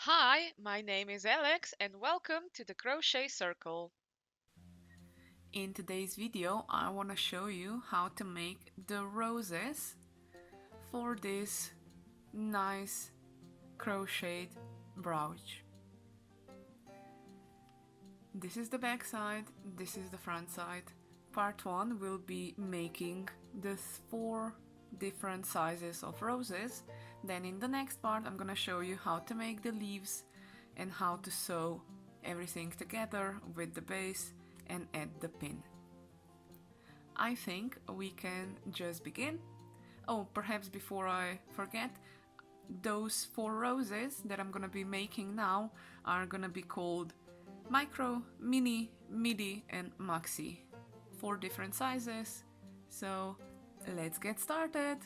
Hi, my name is Alex and welcome to the Crochet Circle. In today's video, I want to show you how to make the roses for this nice crocheted brooch. This is the back side, this is the front side. Part 1 will be making the 4 different sizes of roses. Then in the next part I'm gonna show you how to make the leaves and how to sew everything together with the base and add the pin. I think we can just begin. Oh, perhaps before I forget, those 4 roses that I'm gonna be making now are gonna be called Micro, Mini, Midi and Maxi. 4 different sizes, so let's get started!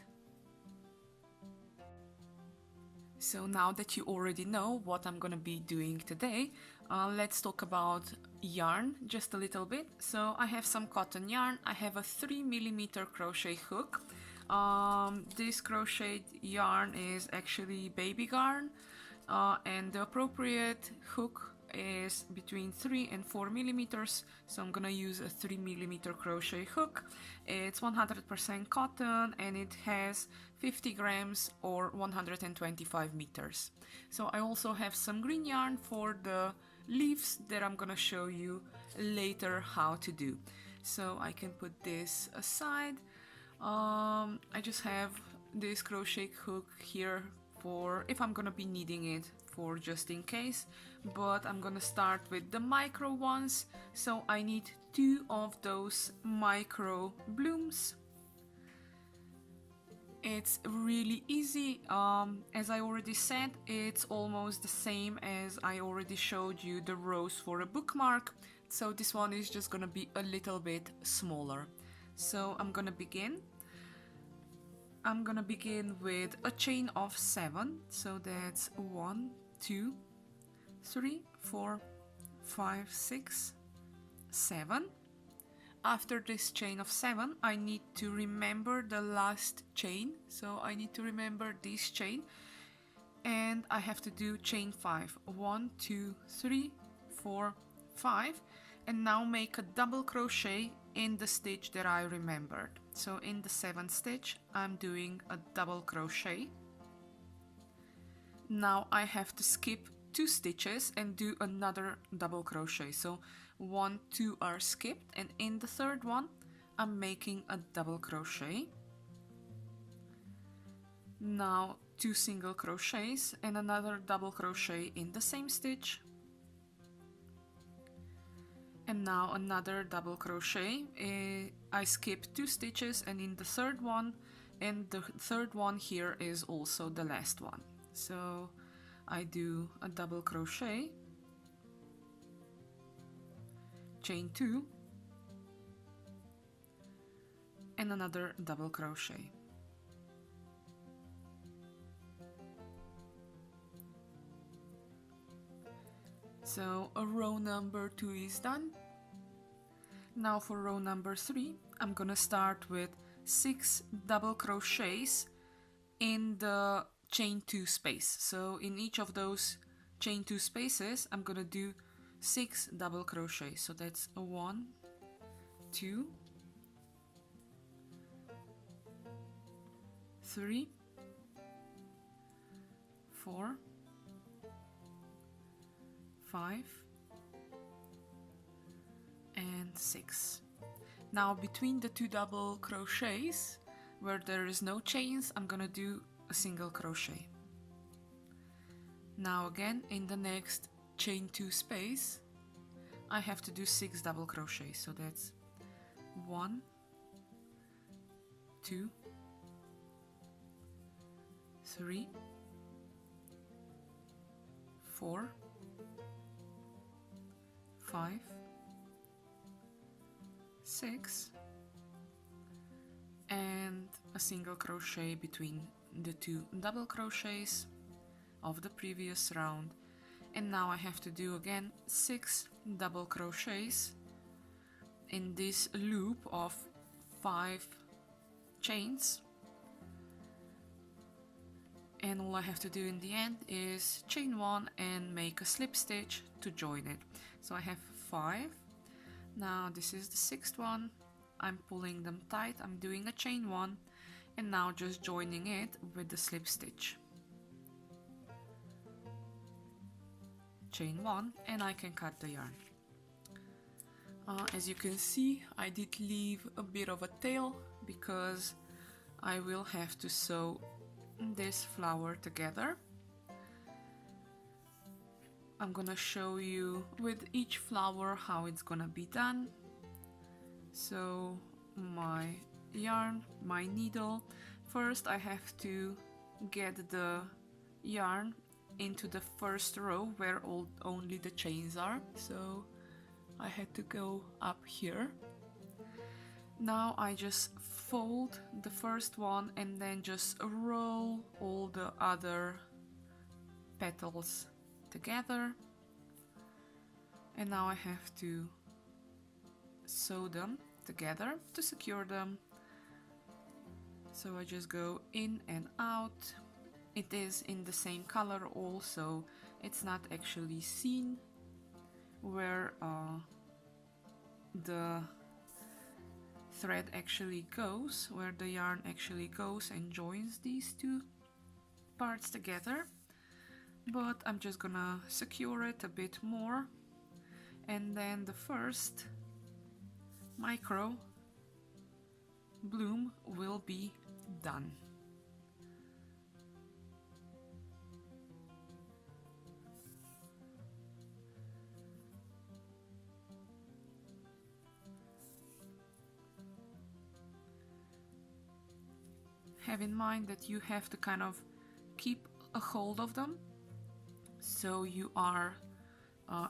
So now that you already know what I'm gonna be doing today, let's talk about yarn just a little bit. So I have some cotton yarn, I have a 3mm crochet hook. This crochet yarn is actually baby yarn, and the appropriate hook is between 3 and 4 millimeters, so I'm gonna use a 3mm crochet hook. It's 100% cotton and it has 50 grams or 125 meters. So I also have some green yarn for the leaves that I'm gonna show you later how to do. So I can put this aside. I just have this crochet hook here for if I'm gonna be needing it for just in case, but I'm gonna start with the micro ones. So I need 2 of those micro blooms. It's really easy. As I already said, it's almost the same as I already showed you the rows for a bookmark, so this one is just gonna be a little bit smaller. So I'm gonna begin with a chain of 7, so that's 1, 2, 3, 4, 5, 6, 7. After this chain of 7, I need to remember the last chain, so I need to remember this chain, and I have to do chain 5. 1, 2, 3, 4, 5, and now make a double crochet in the stitch that I remembered. So in the 7th stitch, I'm doing a double crochet. Now I have to skip 2 stitches and do another double crochet. So 1, 2 are skipped, and in the 3rd one I'm making a double crochet. Now 2 single crochets and another double crochet in the same stitch. And now another double crochet. I skip 2 stitches and in the 3rd one, and the 3rd one here is also the last one. So I do a double crochet, chain 2, and another double crochet. So a row number 2 is done. Now for row number 3, I'm gonna start with 6 double crochets in the chain 2 space. So in each of those chain 2 spaces, I'm gonna do 6 double crochets. So that's a 1, 2, 3, 4, 5, and 6. Now between the 2 double crochets, where there is no chains, I'm gonna do a single crochet. Now again, in the next chain 2 space, I have to do 6 double crochets. So that's 1, 2, 3, 4, 5, 6, and a single crochet between the 2 double crochets of the previous round. And now I have to do again 6 double crochets in this loop of 5 chains. and all I have to do in the end is chain 1 and make a slip stitch to join it. So I have 5. Now this is the 6th one. I'm pulling them tight, I'm doing a chain 1 and now just joining it with the slip stitch. Chain 1 and I can cut the yarn. As you can see, I did leave a bit of a tail because I will have to sew this flower together. I'm gonna show you with each flower how it's gonna be done. So my yarn, my needle, first I have to get the yarn into the first row where only the chains are, so I had to go up here. Now I just fold the first one and then just roll all the other petals together, and now I have to sew them together to secure them. So I just go in and out. It is in the same color also, it's not actually seen where the thread actually goes, where the yarn actually goes and joins these two parts together, but I'm just gonna secure it a bit more, and then the first micro bloom will be done. Have in mind that you have to kind of keep a hold of them so you are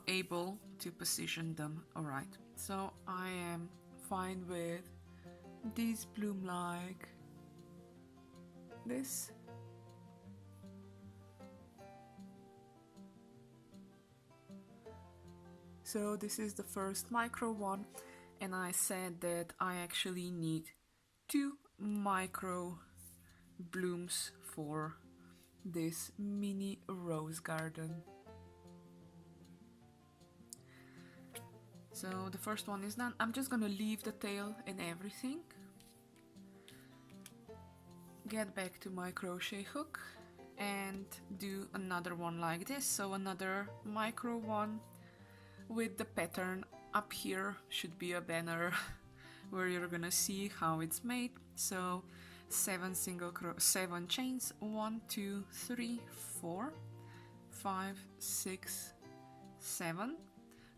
able to position them alright. So I am fine with this bloom like this. So this is the first micro one, and I said that I actually need 2 micro blooms for this mini rose garden. So the first one is done. I'm just gonna leave the tail and everything, get back to my crochet hook and do another one like this. So another micro one with the pattern up here should be a banner where you're gonna see how it's made. So 7 chains, 1 2 3 4 5 6 7.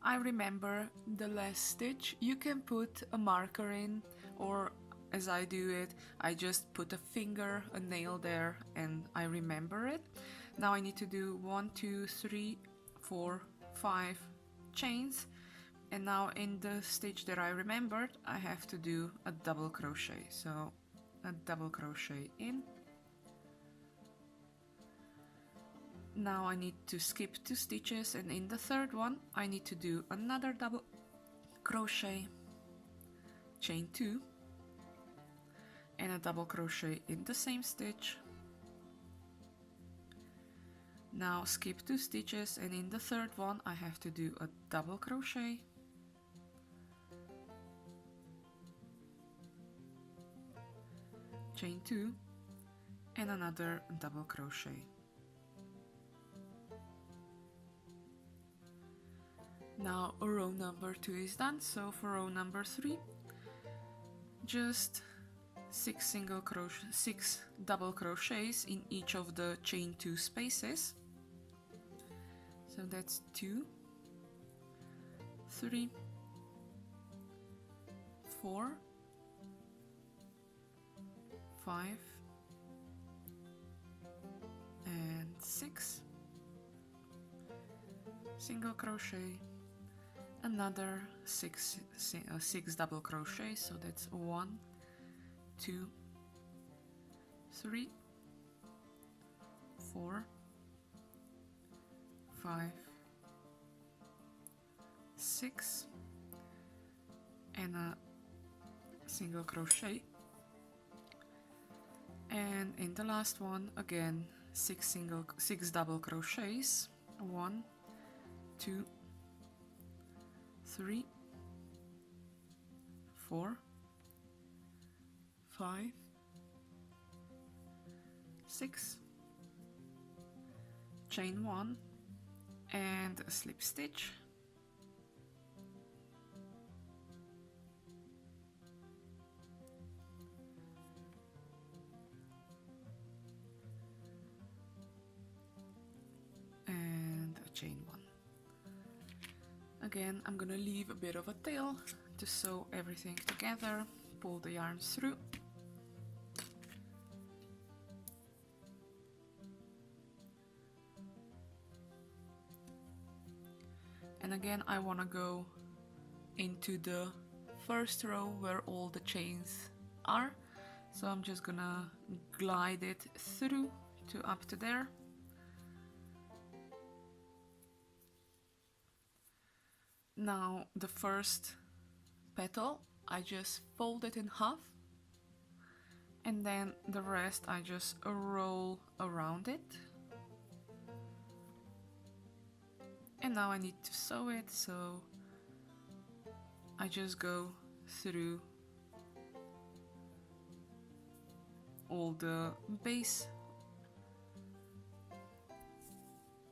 I remember the last stitch. You can put a marker in, or as I do it, I just put a finger, a nail there, and I remember it. Now I need to do 1 2 3 4 5 chains, and now in the stitch that I remembered I have to do a double crochet. So a double crochet in. Now I need to skip 2 stitches, and in the third one I need to do another double crochet, chain 2 and a double crochet in the same stitch. Now skip 2 stitches, and in the third one I have to do a double crochet, chain 2 and another double crochet. Now row number 2 is done, so for row number 3 just 6 double crochets in each of the chain 2 spaces. So that's 2 3 4 5 and 6, single crochet, another 6 double crochet. So that's 1 2 3 4 5 6 and a single crochet, and in the last one again six double crochets. 1, 2, 3, 4, 5, 6, chain 1 and a slip stitch, and a chain 1. Again, I'm gonna leave a bit of a tail to sew everything together, pull the yarn through. And again, I want to go into the first row where all the chains are. So I'm just gonna glide it through to up to there. Now the first petal, I just fold it in half, and then the rest I just roll around it. And now I need to sew it, so I just go through all the base,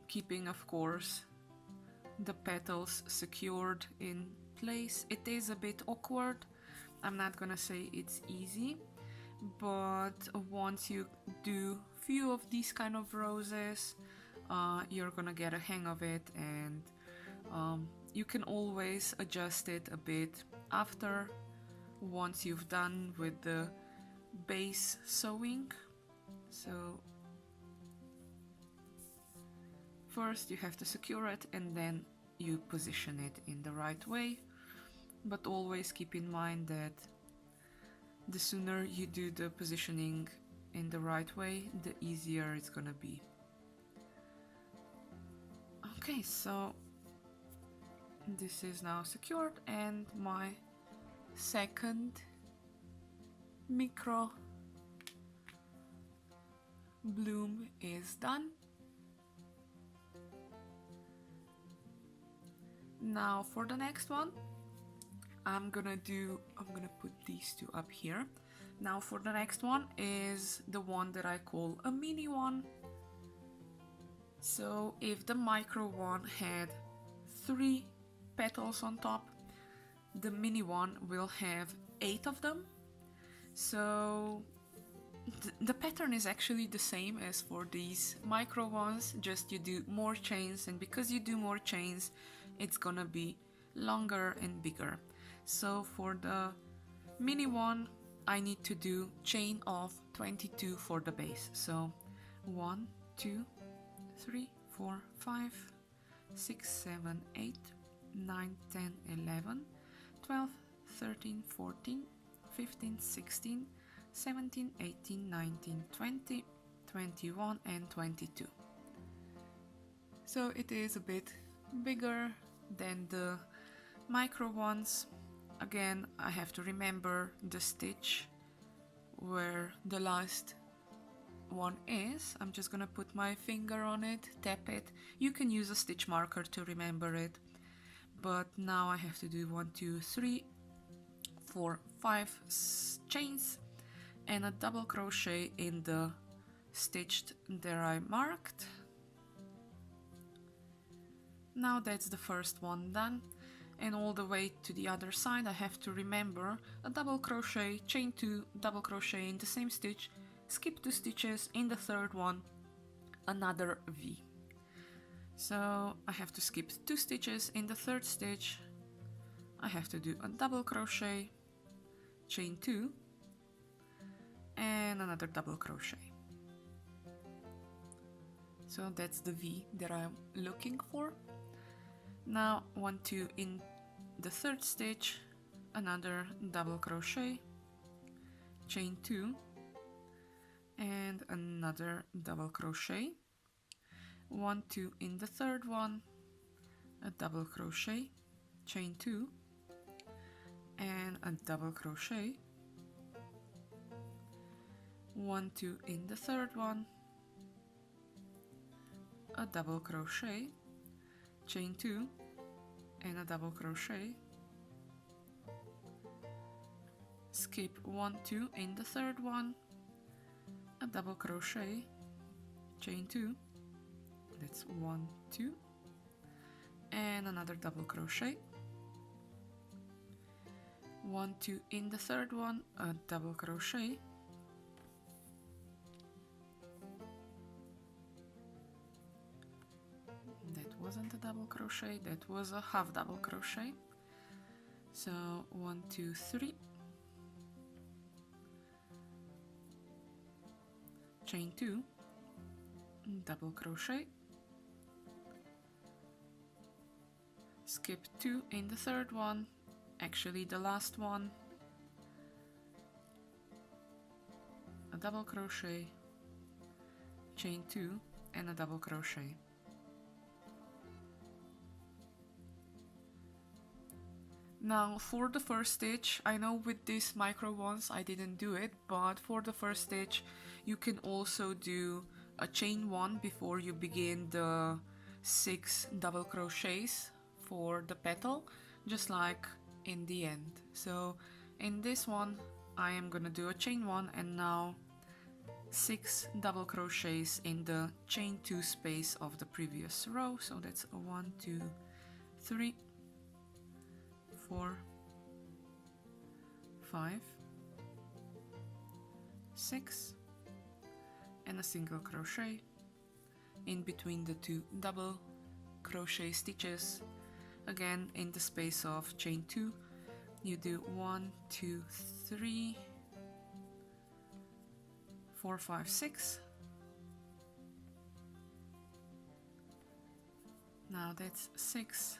keeping of course the petals secured in place. It is a bit awkward, I'm not gonna say it's easy, but once you do few of these kind of roses, you're gonna get a hang of it, and you can always adjust it a bit after, once you've done with the base sewing. So first you have to secure it and then you position it in the right way, but always keep in mind that the sooner you do the positioning in the right way, the easier it's gonna be. Okay, so this is now secured and my second micro bloom is done. Now for the next one, I'm gonna put these two up here. Now for the next one is the one that I call a mini one. So if the micro one had 3 petals on top, the mini one will have 8 of them. So the pattern is actually the same as for these micro ones, just you do more chains, and because you do more chains, it's gonna be longer and bigger. So for the mini one, I need to do chain of 22 for the base. So 1, 2, 3, 4, 5, 6, 7, 8, 9, 10, 11, 12, 13, 14, 15, 16, 17, 18, 19, 20, 21 and 22. So it is a bit bigger than the micro ones. Again, I have to remember the stitch where the last one is. I'm just gonna put my finger on it, tap it. You can use a stitch marker to remember it, but now I have to do 1, 2, 3, 4, 5 chains and a double crochet in the stitched there I marked. Now that's the first one done, and all the way to the other side I have to remember a double crochet, chain 2, double crochet in the same stitch, skip 2 stitches in the third one, another V. So I have to skip 2 stitches in the third stitch, I have to do a double crochet, chain 2 and another double crochet. So that's the V that I'm looking for. Now 1, 2 in the third stitch, another double crochet, chain 2 and another double crochet, 1, 2 in the third one, a double crochet, chain 2 and a double crochet, 1, 2 in the third one, a double crochet, chain 2 and a double crochet, skip 1 2 in the third one, a double crochet, chain 2, that's 1 2, and another double crochet, 1 2 in the third one, a double crochet, that wasn't a double crochet, that was a half double crochet, so 1 2 3, chain 2, double crochet, skip 2 in the third one, actually the last one, a double crochet, chain 2 and a double crochet. Now for the first stitch, I know with these micro ones I didn't do it, but for the first stitch you can also do a chain 1 before you begin the 6 double crochets for the petal, just like in the end. So in this one I am gonna do a chain 1 and now 6 double crochets in the chain 2 space of the previous row. So that's a 1 2 3 4 5 6 and a single crochet in between the 2 double crochet stitches. Again, in the space of chain 2 you do 1 2 3 4 5 6. Now that's 6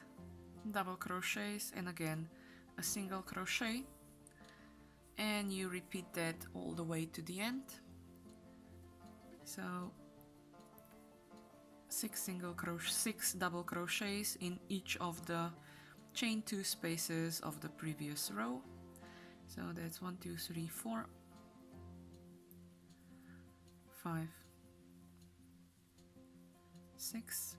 double crochets and again a single crochet, and you repeat that all the way to the end. So 6 double crochets in each of the chain 2 spaces of the previous row. So that's 1 2 3 4 5 6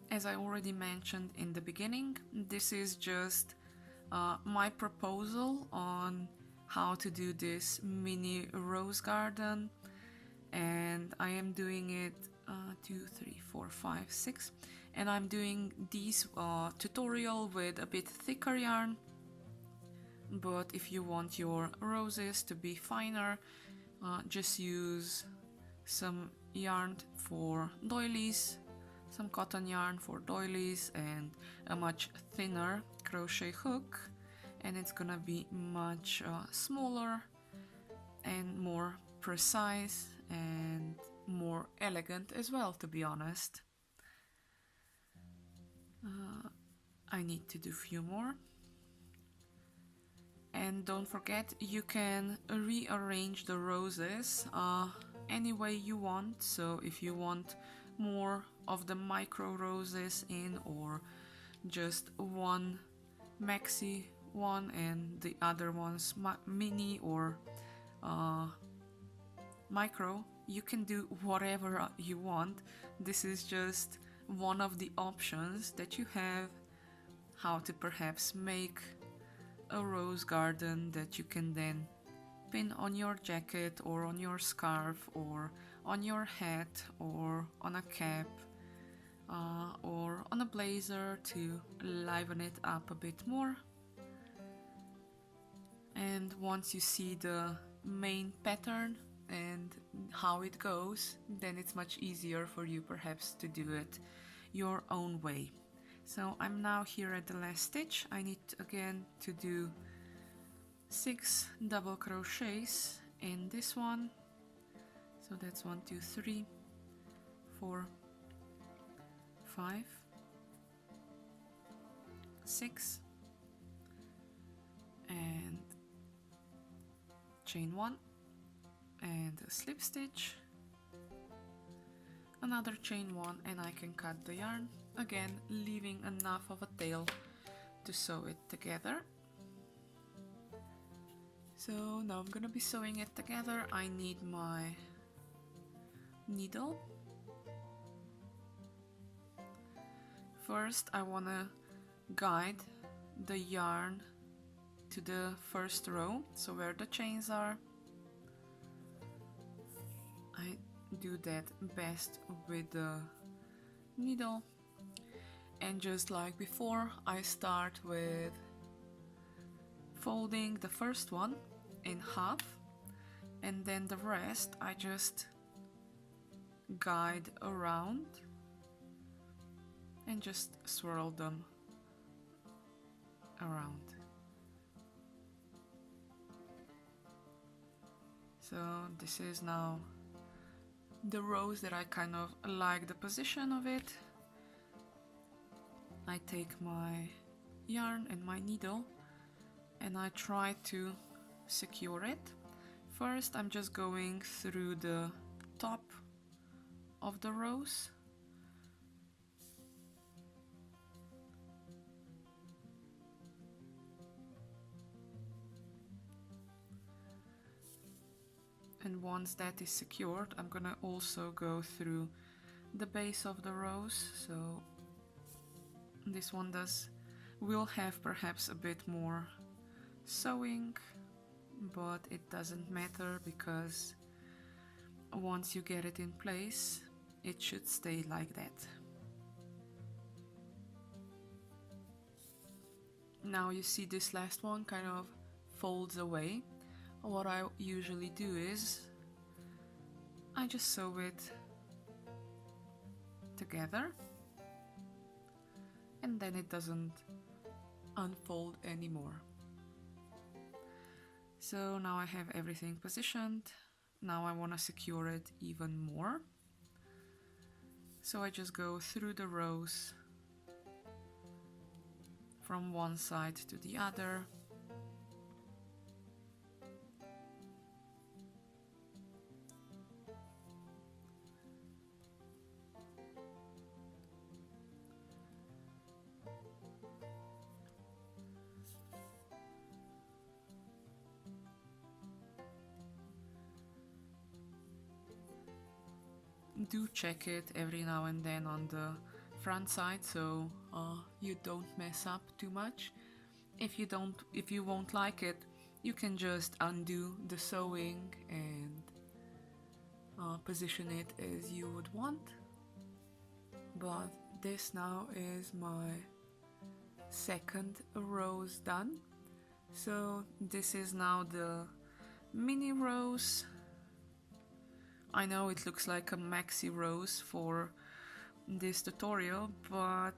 As I already mentioned in the beginning, this is just my proposal on how to do this mini rose garden, and I am doing it 2 3 4 5 6, and I'm doing this tutorial with a bit thicker yarn. But if you want your roses to be finer, just use some yarn for doilies, some cotton yarn for doilies, and a much thinner crochet hook, and it's gonna be much smaller and more precise and more elegant as well, to be honest. I need to do a few more. And don't forget, you can rearrange the roses any way you want. So if you want more of the micro roses in, or just one maxi one and the other ones mini or micro, you can do whatever you want. This is just one of the options that you have, how to perhaps make a rose garden that you can then pin on your jacket or on your scarf or on your hat or on a cap or on a blazer to liven it up a bit more. And once you see the main pattern and how it goes, then it's much easier for you perhaps to do it your own way. So I'm now here at the last stitch. I need again to do 6 double crochets in this one. So that's 1 2 3 4 5 6 and chain 1 and a slip stitch, another chain 1, and I can cut the yarn, again leaving enough of a tail to sew it together. So now I'm gonna be sewing it together. I need my needle. First I wanna guide the yarn to the first row, so where the chains are. I do that best with the needle, and just like before, I start with folding the first one in half, and then the rest I just guide around and just swirl them around. So this is now the rows that I kind of like the position of it. I take my yarn and my needle and I try to secure it. First I'm just going through the top of the rows. And once that is secured, I'm gonna also go through the base of the rows. So this one will have perhaps a bit more sewing, but it doesn't matter because once you get it in place, it should stay like that. Now you see this last one kind of folds away. What I usually do is I just sew it together and then it doesn't unfold anymore. So now I have everything positioned. Now I want to secure it even more. So I just go through the rows from one side to the other. Do check it every now and then on the front side so you don't mess up too much. If you won't like it, you can just undo the sewing and position it as you would want. But this now is my second rows done. So this is now the mini rows. I know it looks like a maxi rows for this tutorial, but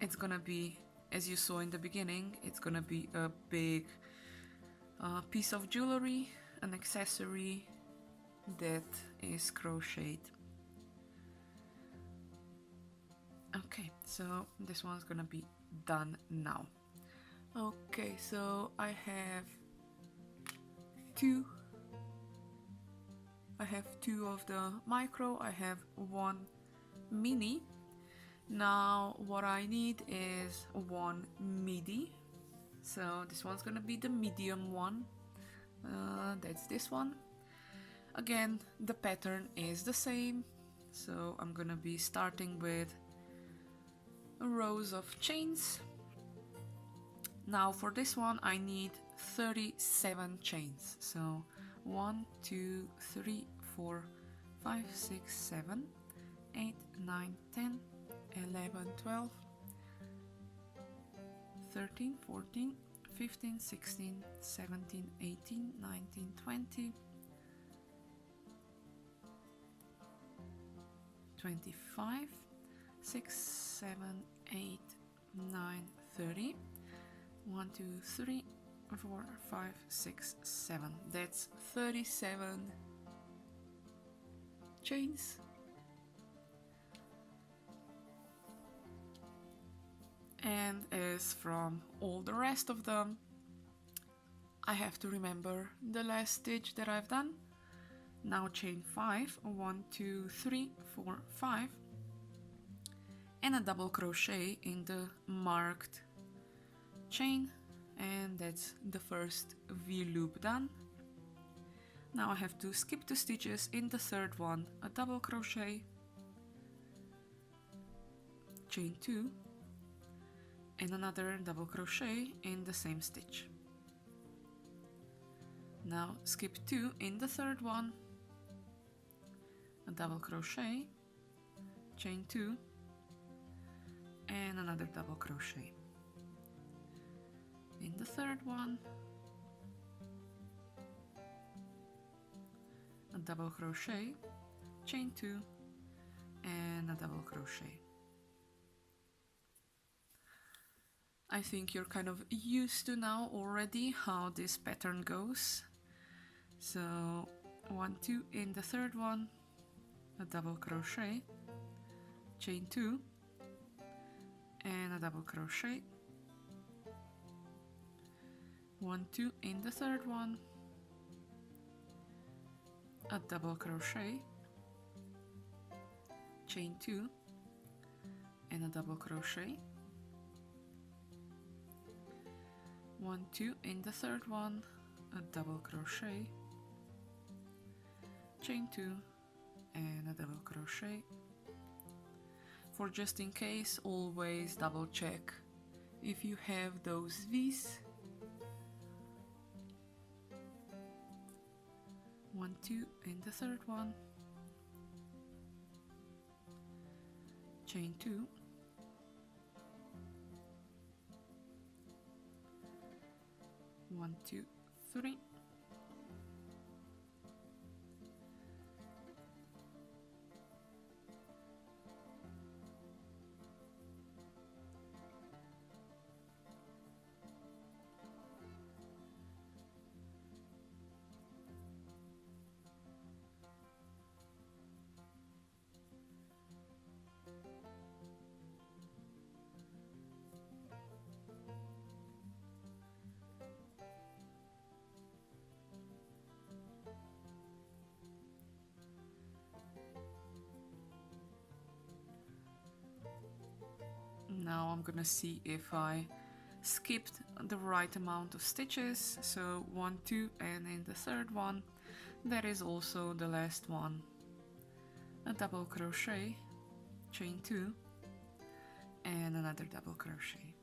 it's gonna be, as you saw in the beginning, it's gonna be a big piece of jewelry, an accessory that is crocheted. Okay, so this one's gonna be done now. Okay, so I have two of the micro, I have one mini. Now what I need is one midi. So this one's gonna be the medium one. That's this one. Again, the pattern is the same. So I'm gonna be starting with rows of chains. Now for this one I need 37 chains. So 1, 2, 3, 4, 5, 6, 7, 8, 9, 10, 11, 12, 13, 14, 15, 16, 17, 18, 19, 20, 25, 6, 7, 8, 9, 30, 1, 2, 3, 4, 5, 6, 7. That's 37 chains. And as from all the rest of them, I have to remember the last stitch that I've done. Now chain 5, 1, 2, 3, 4, 5, and a double crochet in the marked chain, And that's the first V loop done. Now I have to skip 2 stitches in the third one, a double crochet, chain 2, and another double crochet in the same stitch. Now skip 2 in the third one, a double crochet, chain 2, and another double crochet. In the third one, a double crochet, chain 2, and a double crochet. I think you're kind of used to now already how this pattern goes. So 1, 2 in the third one, a double crochet, chain 2, and a double crochet, 1, 2 in the third one, a double crochet, chain 2, and a double crochet, 1, 2 in the third one, a double crochet, chain 2, and a double crochet. For just in case, always double check if you have those V's. 1, 2 in the third one, chain 2, 1, 2, 3, Now I'm gonna see if I skipped the right amount of stitches. So 1, 2, and in the third one, that is also the last one. A double crochet, chain 2, and another double crochet.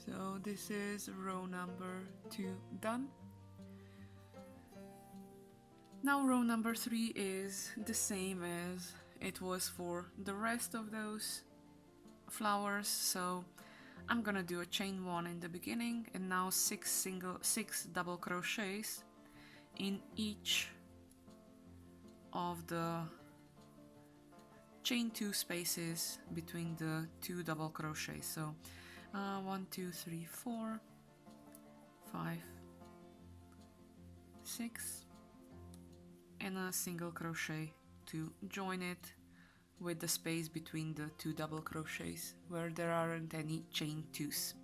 So this is row number 2 done. Now row number 3 is the same as it was for the rest of those flowers, so I'm gonna do a chain 1 in the beginning and now 6 double crochets in each of the chain 2 spaces between the 2 double crochets. So 1, 2, 3, 4, 5, 6, and a single crochet to join it with the space between the 2 double crochets where there aren't any chain 2s.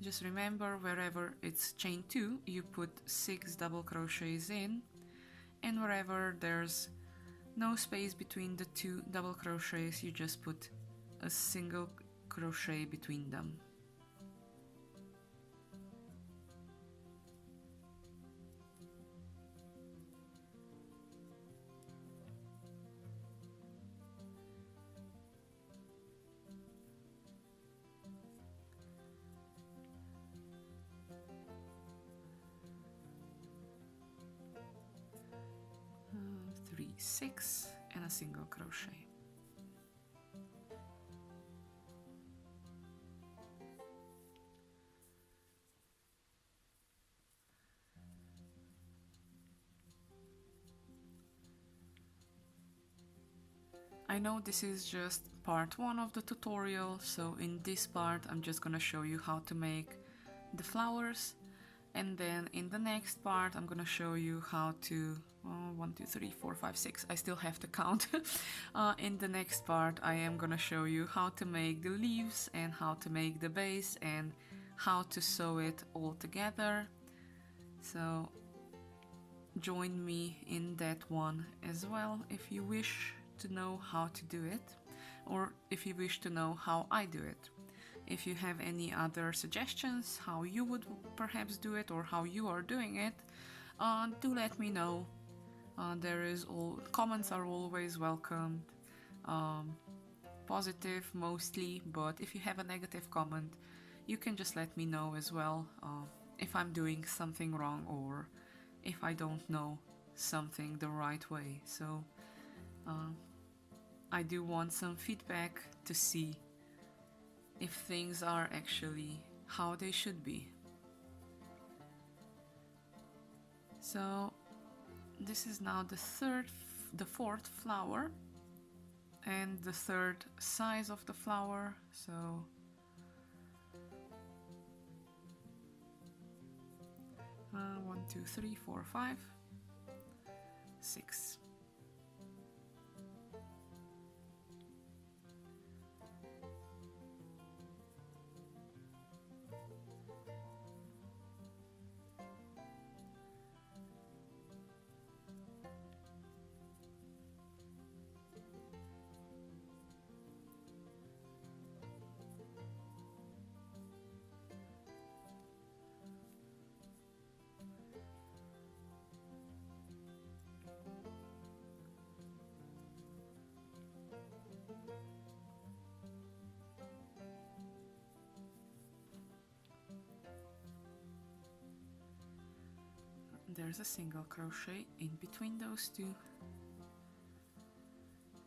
Just remember, wherever it's chain 2, you put 6 double crochets in, and wherever there's no space between the 2 double crochets, you just put a single crochet between them. Three, 6, and a single crochet. I know this is just part 1 of the tutorial, so in this part I'm just gonna show you how to make the flowers, and then in the next part I'm gonna show you how to 1, 2, 3, 4, 5, 6, I still have to count. In the next part I am gonna show you how to make the leaves and how to make the base and how to sew it all together. So join me in that one as well if you wish to know how to do it. or if you wish to know how I do it. If you have any other suggestions how you would perhaps do it or how you are doing it, do let me know. Comments are always welcomed. Positive mostly, but if you have a negative comment, you can just let me know as well, if I'm doing something wrong or if I don't know something the right way. So I do want some feedback to see if things are actually how they should be. So this is now the fourth flower and the third size of the flower. So 1, 2, 3, 4, 5, 6. There's a single crochet in between those two,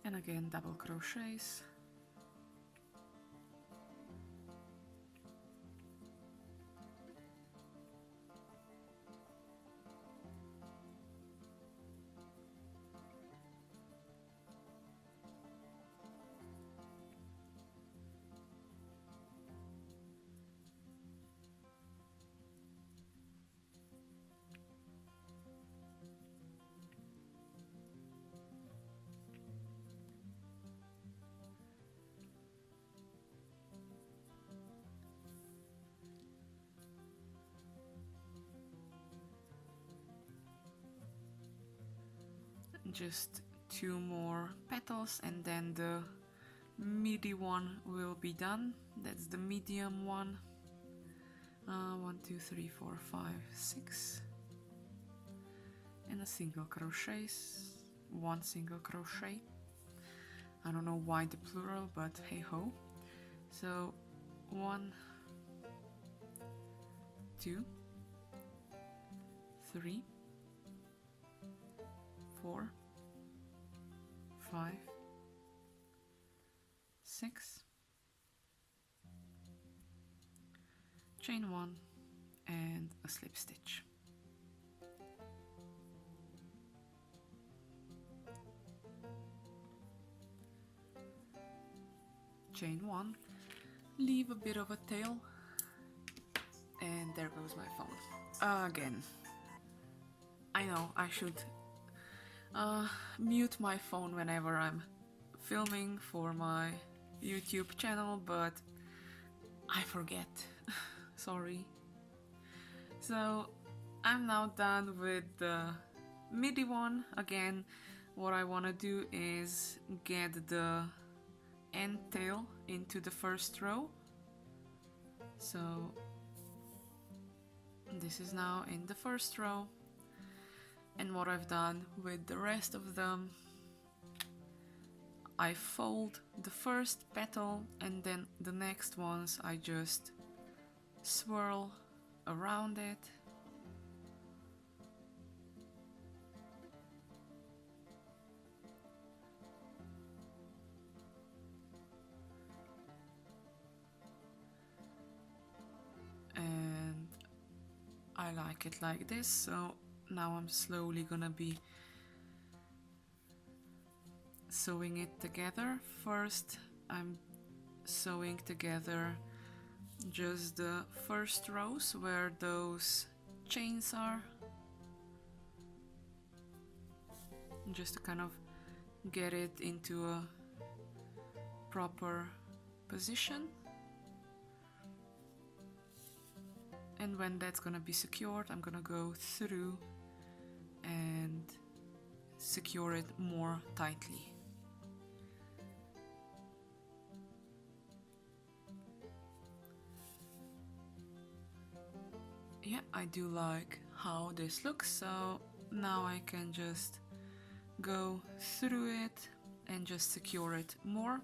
and again double crochets. Just 2 more petals and then the Midi one will be done. That's the medium one. 1, 2, 3, 4, 5, 6, and a single crochet, 1 single crochet. I don't know why the plural, but hey ho. So 1, 2, 3, 4, 5, 6, chain 1 and a slip stitch. Chain 1, leave a bit of a tail, and there goes my phone again. I know I should mute my phone whenever I'm filming for my YouTube channel, but I forget. Sorry. So I'm now done with the Midi one. Again, what I want to do is get the end tail into the first row. So this is now in the first row, and what I've done with the rest of them, I fold the first petal and then the next ones I just swirl around it. And I like it like this, so now I'm slowly gonna be sewing it together. First I'm sewing together just the first rows where those chains are, just to kind of get it into a proper position. And when that's gonna be secured, I'm gonna go through and secure it more tightly. I do like how this looks, so now I can just go through it and just secure it more.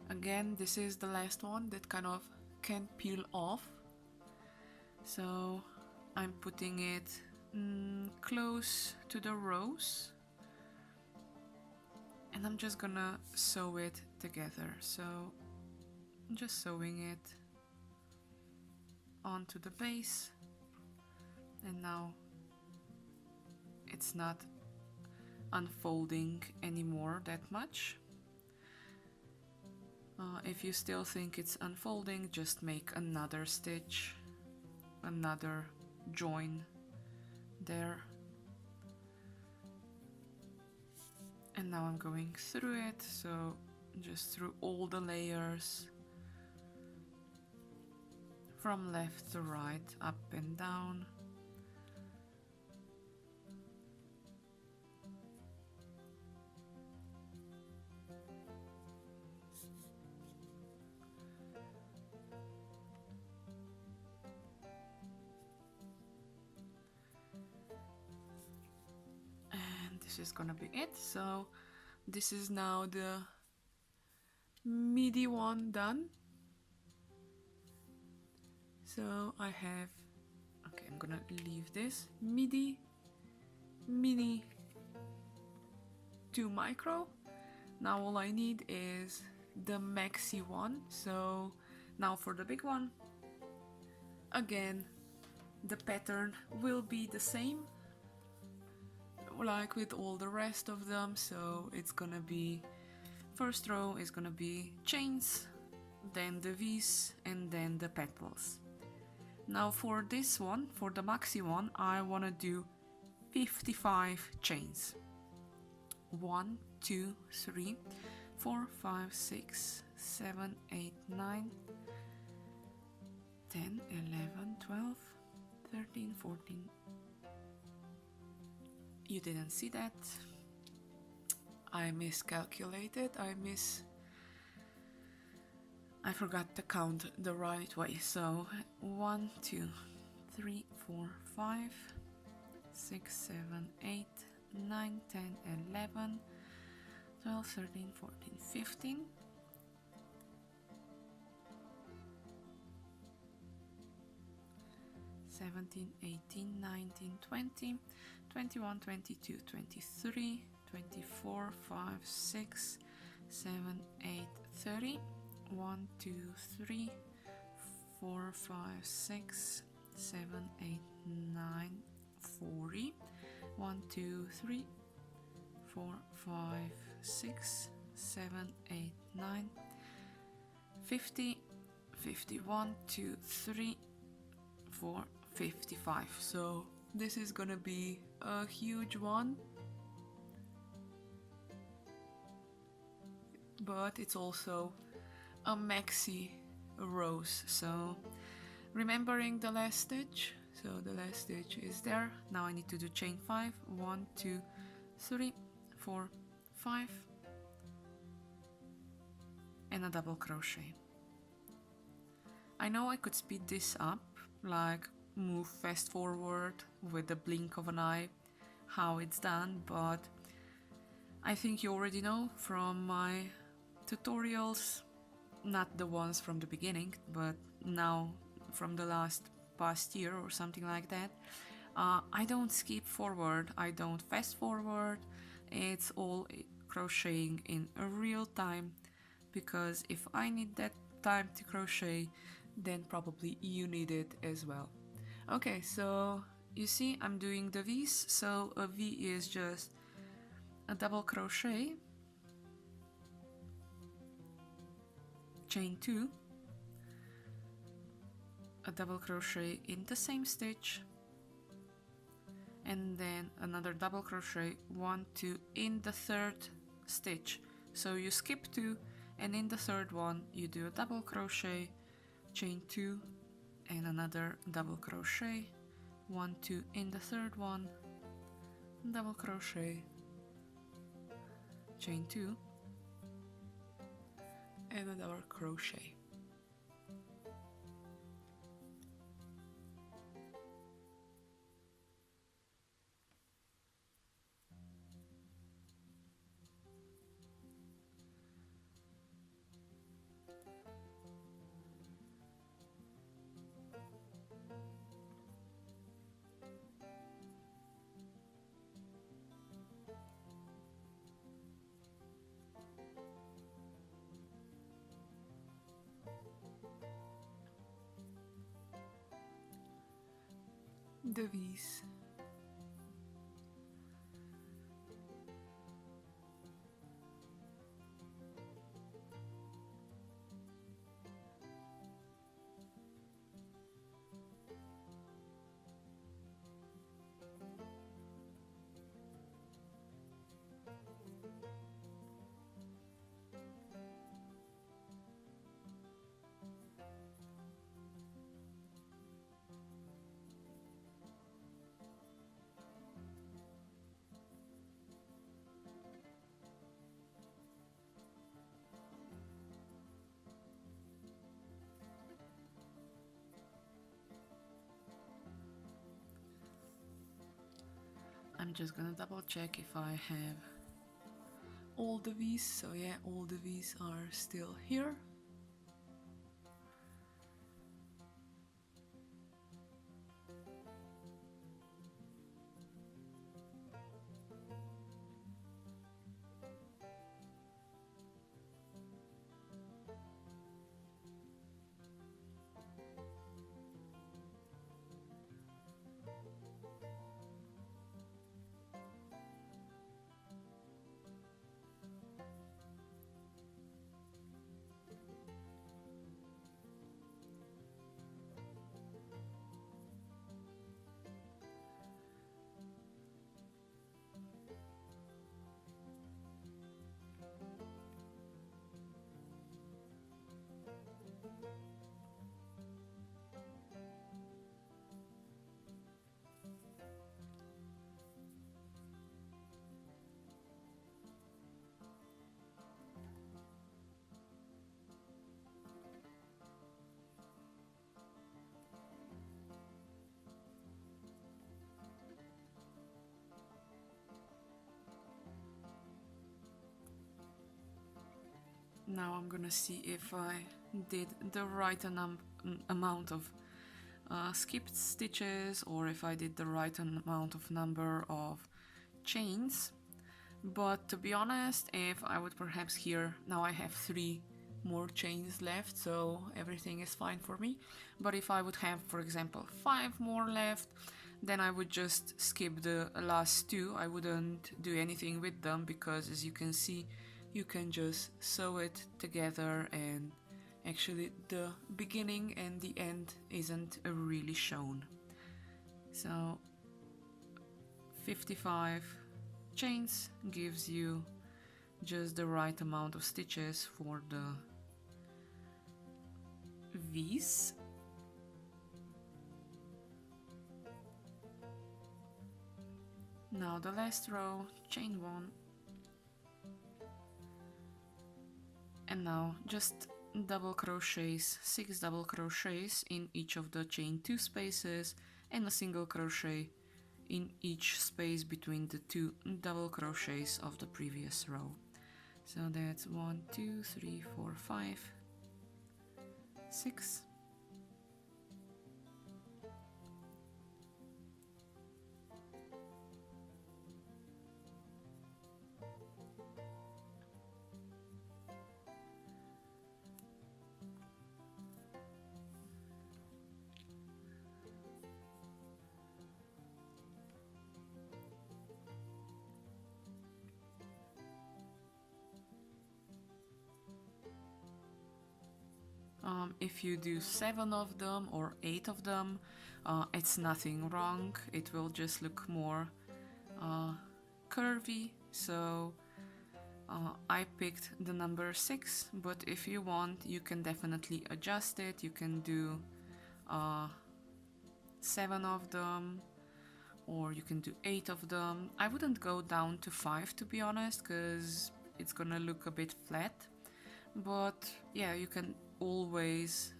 Again, this is the last one that kind of can peel off, so I'm putting it close to the rows, and I'm just gonna sew it together. So I'm just sewing it onto the base, and now it's not unfolding anymore that much. If you still think it's unfolding, just make another stitch, another join there. And now I'm going through it, so just through all the layers, from left to right, up and down. This is gonna be it. So this is now the Midi one done. So I have, okay, I'm gonna leave this Midi, Mini, 2 micro. Now all I need is the Maxi one. So now for the big one, again, the pattern will be the same like with all the rest of them. So it's gonna be, first row is gonna be chains, then the V's, and then the petals. Now for this one, for the Maxi one, I want to do 55 chains. 1, 2, 3, 4, 5, 6, 7, 8, 9, 10, 11, 12, 13, 14. You didn't see that. I miscalculated. I forgot to count the right way. So 1, 2, 3, 4, 5, 6, 7, 8, 9, 10, 11, 12, 13, 14, 15. 17, 18, 19, 20, 21, 22, 23, 24, 5, 6, 7, 8, 30. 1, 2, 3, 4, 5, 6, 7, 8, 9, 40. 1, 2, 3, 4, 5, 6, 7, 8, 9, 50, 51, 2, 3, 4, 55. So this is gonna be a huge one, but it's also a maxi rows. So remembering the last stitch, so the last stitch is there. Now I need to do chain 5, 1, 2, 3, 4, 5, and a double crochet. I know I could speed this up, like move fast forward with the blink of an eye how it's done, but I think you already know from my tutorials, not the ones from the beginning, but now from the past year or something like that. I don't skip forward, I don't fast forward, it's all crocheting in a real time, because if I need that time to crochet, then probably you need it as well. Okay, so you see I'm doing the V's, so a V is just a double crochet, chain 2, a double crochet in the same stitch, and then another double crochet, 1, 2 in the third stitch. So you skip 2, and in the third one you do a double crochet, chain 2, and another double crochet, 1, 2 in the third one, double crochet, chain 2, and a double crochet. The V's. I'm just gonna double check if I have all the V's. So yeah, all the V's are still here. Now I'm gonna see if I did the right amount of skipped stitches, or if I did the right amount of number of chains. But to be honest, if I would perhaps here, now I have 3 more chains left, so everything is fine for me. But if I would have, for example, 5 more left, then I would just skip the last 2. I wouldn't do anything with them, because as you can see, you can just sew it together, and actually the beginning and the end isn't really shown. So 55 chains gives you just the right amount of stitches for the V's. Now the last row, chain 1, and now just double crochets, 6 double crochets in each of the chain 2 spaces, and a single crochet in each space between the 2 double crochets of the previous row. So that's 1, 2, 3, 4, 5, 6. If you do 7 of them or 8 of them, it's nothing wrong. It will just look more curvy. So I picked the number 6, but if you want, you can definitely adjust it. You can do 7 of them, or you can do 8 of them. I wouldn't go down to 5 to be honest, because it's gonna look a bit flat, but yeah, you can always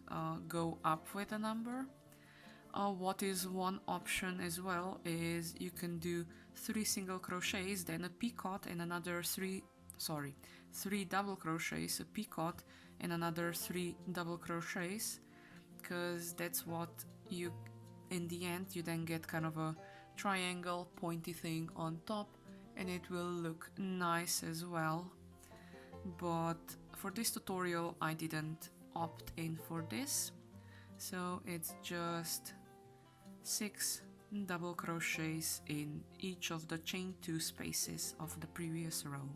go up with a number. What is one option as well is you can do 3 single crochets, then a picot and another 3 double crochets, a picot and another 3 double crochets, because that's what you, in the end, you then get kind of a triangle pointy thing on top, and it will look nice as well. But for this tutorial I didn't opt in for this, so it's just 6 double crochets in each of the chain 2 spaces of the previous row.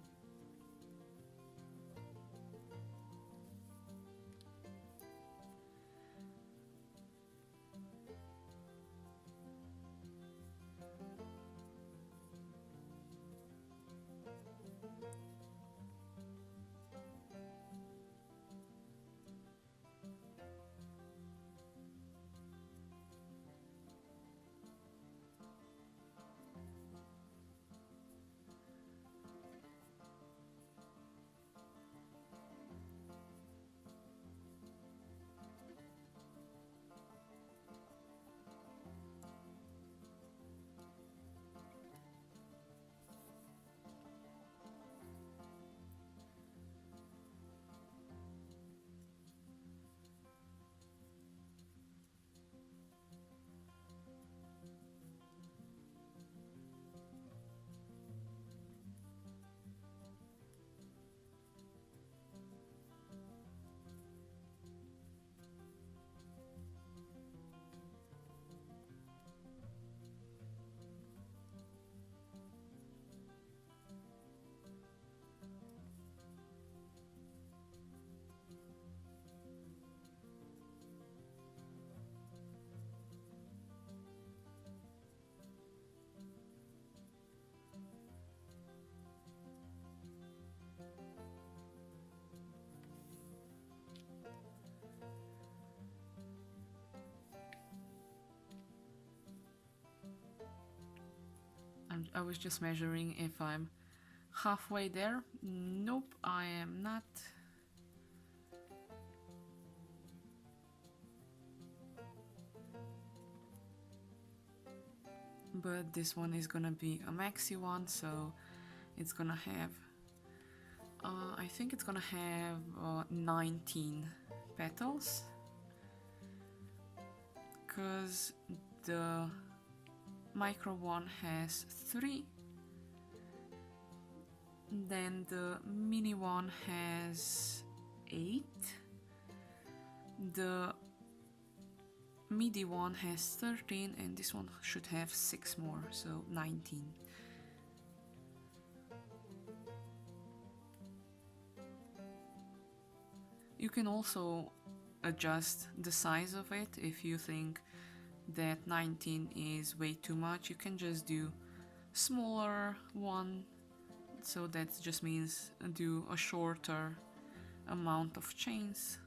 I was just measuring if I'm halfway there. Nope, I am not. But this one is gonna be a maxi one, so it's gonna have, I think it's gonna have 19 petals, because the micro one has 3, then the mini one has 8, the Midi one has 13, and this one should have 6 more, so 19. You can also adjust the size of it if you think that 19 is way too much. You can just do smaller one, so that just means do a shorter amount of chains.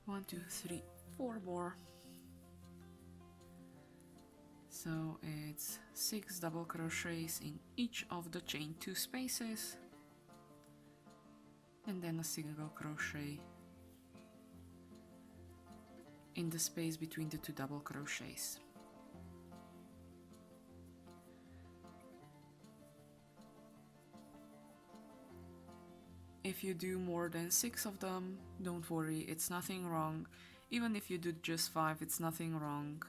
One, two, three, 4 more. So it's 6 double crochets in each of the chain 2 spaces, and then a single crochet in the space between the 2 double crochets. If you do more than 6 of them, don't worry, it's nothing wrong. Even if you do just 5, it's nothing wrong.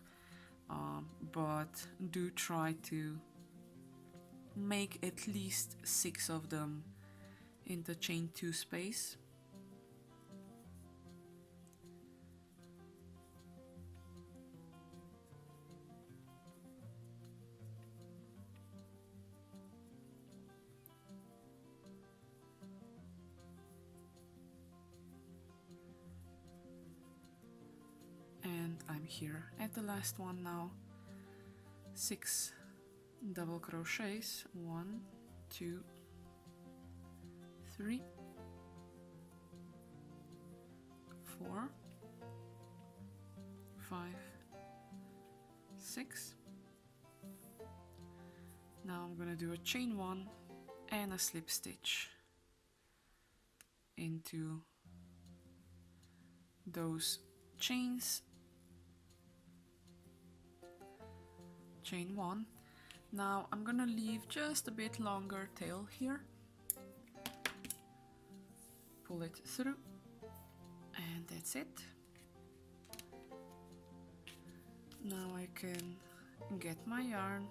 But do try to make at least 6 of them in the chain 2 space. And I'm here at the last one now. 6 double crochets, 1, 2, 3, 4, 5, 6. Now I'm gonna do a chain 1 and a slip stitch into those chains. Chain 1. Now I'm gonna leave just a bit longer tail here, pull it through, and that's it. Now I can get my yarn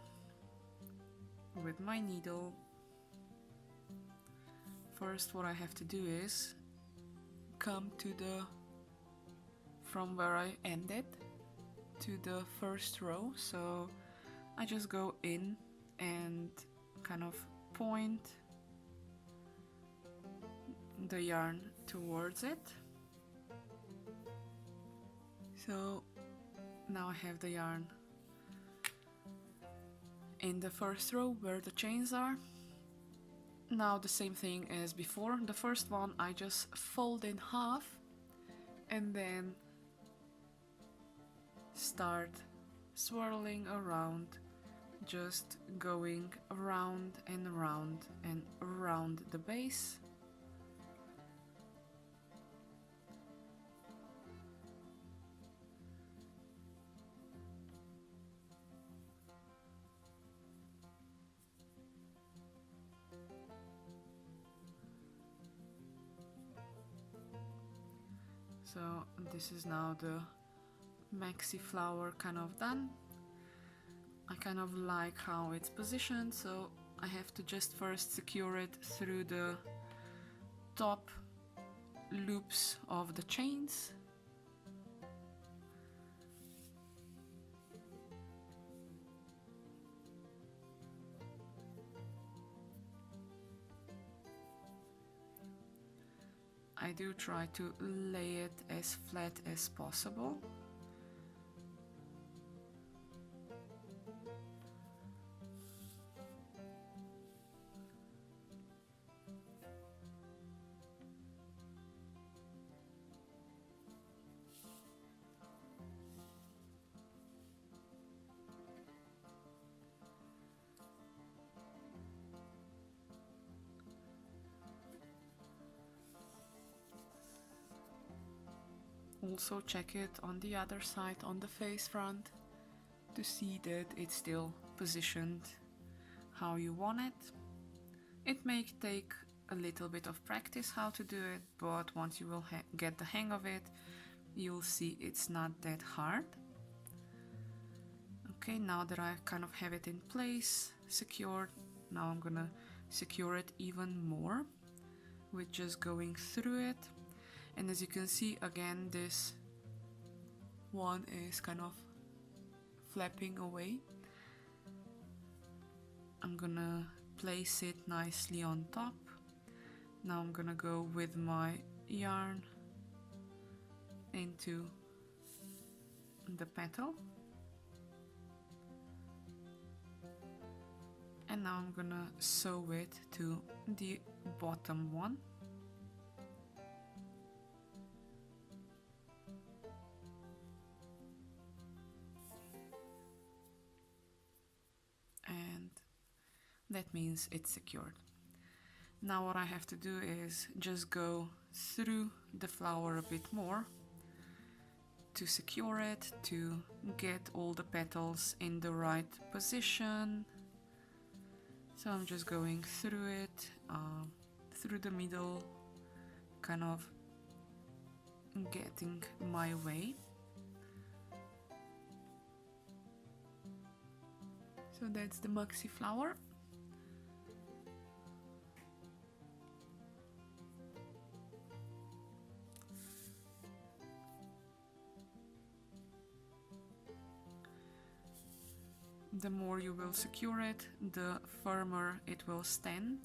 with my needle. First, what I have to do is come to the, from where I ended, to the first row. So I just go in and kind of point the yarn towards it. So now I have the yarn in the first row where the chains are. Now the same thing as before. The first one I just fold in half and then start swirling around, just going around and around and around the base. So this is now the maxi flower kind of done. I kind of like how it's positioned, so I have to just first secure it through the top loops of the chains. I do try to lay it as flat as possible. Also check it on the other side, on the face front, to see that it's still positioned how you want it. It may take a little bit of practice how to do it, but once you will get the hang of it, you'll see it's not that hard. Okay, now that I kind of have it in place, secured, now I'm gonna secure it even more with just going through it. And as you can see, again, this one is kind of flapping away. I'm gonna place it nicely on top. Now I'm gonna go with my yarn into the petal. And now I'm gonna sew it to the bottom one. And that means it's secured. Now what I have to do is just go through the flower a bit more to secure it, to get all the petals in the right position. So I'm just going through it, through the middle, kind of getting my way. So that's the Maxi flower. The more you will secure it, the firmer it will stand.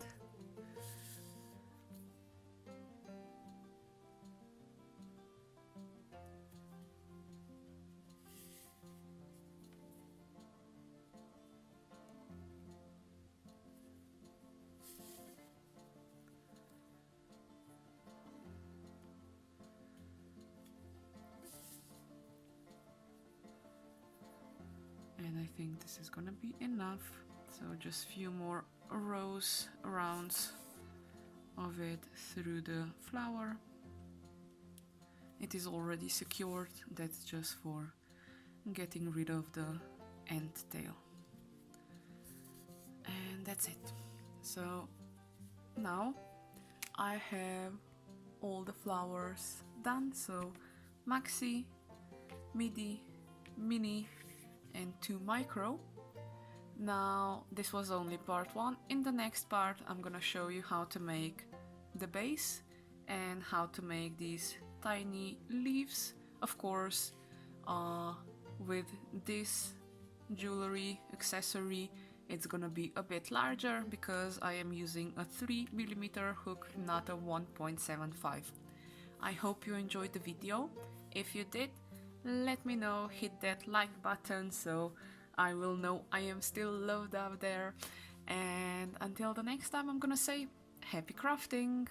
And I think this is gonna be enough. So just few more rows rounds of it through the flower. It is already secured, that's just for getting rid of the end tail. And that's it. So now I have all the flowers done. So Maxi, Midi, Mini and 2 micro. Now this was only part 1. In the next part I'm gonna show you how to make the base and how to make these tiny leaves. Of course, with this jewelry accessory it's gonna be a bit larger because I am using a 3mm hook, not a 1.75. I hope you enjoyed the video. If you did, let me know, hit that like button so I will know I am still loved out there. And until the next time, I'm gonna say happy crafting!